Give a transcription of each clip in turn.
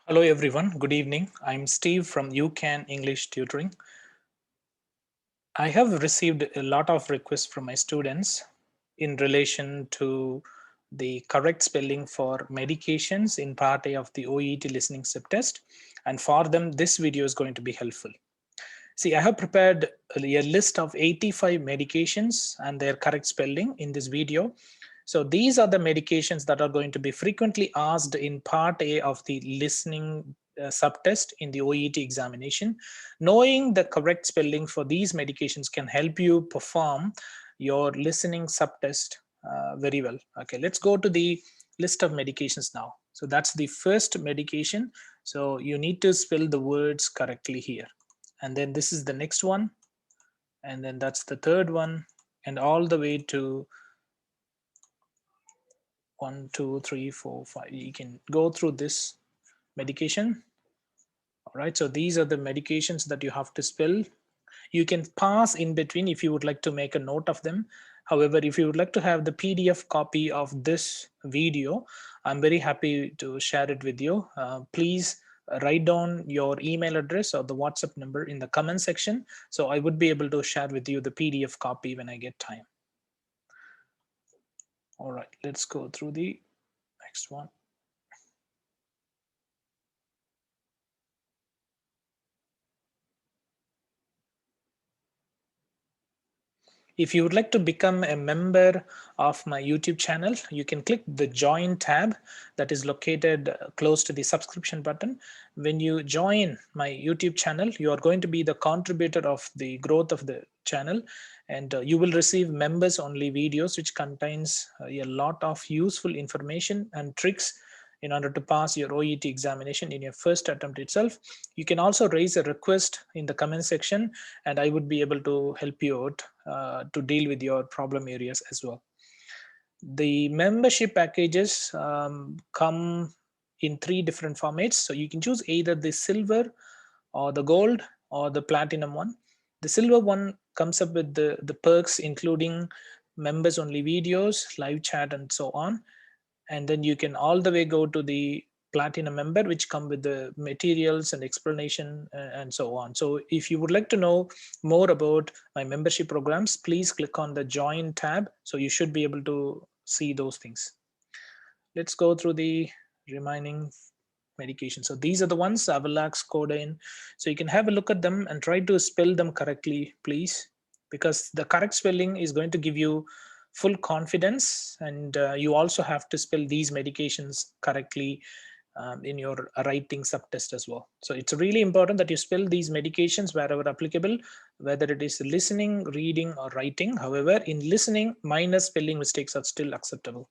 Hello everyone, good evening. I'm Steve from UCAN English Tutoring. I have received a lot of requests from my students in relation to the correct spelling for medications in Part A of the OET Listening Test, and for them this video is going to be helpful. See, I have prepared a list of 85 medications and their correct spelling in this video. So these are the medications that are going to be frequently asked in Part A of the listening subtest in the OET examination. Knowing the correct spelling for these medications can help you perform your listening subtest very well. Okay, let's go to the list of medications now. So that's the first medication. So you need to spell the words correctly here. And then this is the next one. And then that's the third one. And all the way to 1, 2, 3, 4, 5. You can go through this medication. All right, so these are the medications that you have to spell. You can pause in between if you would like to make a note of them. However, if you would like to have the PDF copy of this video, I'm very happy to share it with you. Please write down your email address or the WhatsApp number in the comment section. So I would be able to share with you the PDF copy when I get time. All right, let's go through the next one. If you would like to become a member of my YouTube channel, you can click the join tab that is located close to the subscription button. When you join my YouTube channel, you are going to be the contributor of the growth of the channel, and you will receive members only videos which contains a lot of useful information and tricks in order to pass your OET examination in your first attempt itself. You can also raise a request in the comment section and I would be able to help you out to deal with your problem areas as well. The membership packages come in 3 different formats. So you can choose either the silver or the gold or the platinum one. The silver one comes up with the perks including members only videos, live chat and so on. And then you can all the way go to the platinum member, which come with the materials and explanation and so on. So if you would like to know more about my membership programs, please click on the join tab. So you should be able to see those things. Let's go through the remaining medications. So these are the ones, Avalax, Codeine. So you can have a look at them and try to spell them correctly, please, because the correct spelling is going to give you full confidence, and you also have to spell these medications correctly in your writing subtest as well. So it's really important that you spell these medications wherever applicable, whether it is listening, reading or writing. However, in listening, minor spelling mistakes are still acceptable.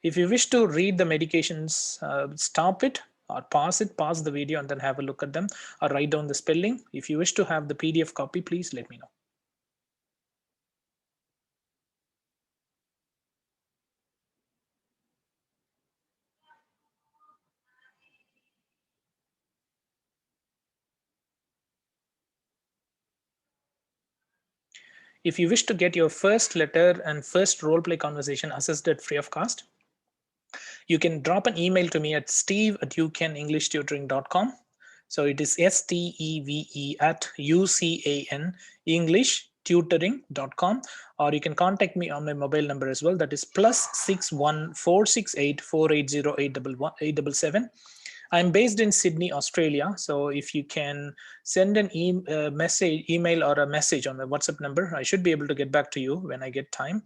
If you wish to read the medications, stop it or pause the video and then have a look at them, or write down the spelling. If you wish to have the PDF copy, please let me know. If you wish to get your first letter and first role play conversation assessed at free of cost, you can drop an email to me at steve@ucanenglishtutoring.com. So it is steve@ucan English tutoring.com, or you can contact me on my mobile number as well, that is +61 468 480 877. I'm based in Sydney, Australia. So if you can send an email or a message on my WhatsApp number, I should be able to get back to you when I get time.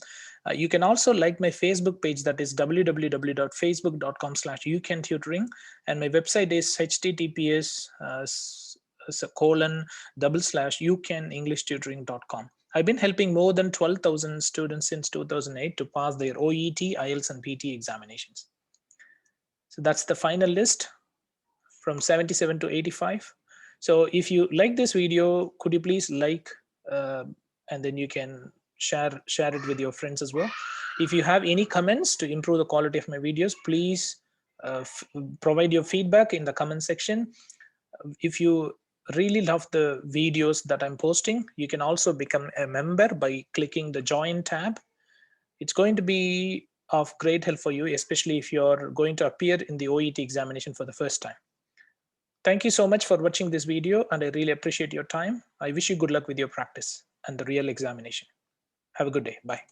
You can also like my Facebook page, that is www.facebook.com/ucantutoring, and my website is https://ucanenglishtutoring.com. I've been helping more than 12,000 students since 2008 to pass their OET, IELTS, and PT examinations. So that's the final list from 77 to 85. So if you like this video, could you please like, and then you can share it with your friends as well. If you have any comments to improve the quality of my videos, please provide your feedback in the comment section. If you really love the videos that I'm posting, you can also become a member by clicking the join tab. It's going to be of great help for you, especially if you're going to appear in the OET examination for the first time. Thank you so much for watching this video, and I really appreciate your time. I wish you good luck with your practice and the real examination. Have a good day. Bye.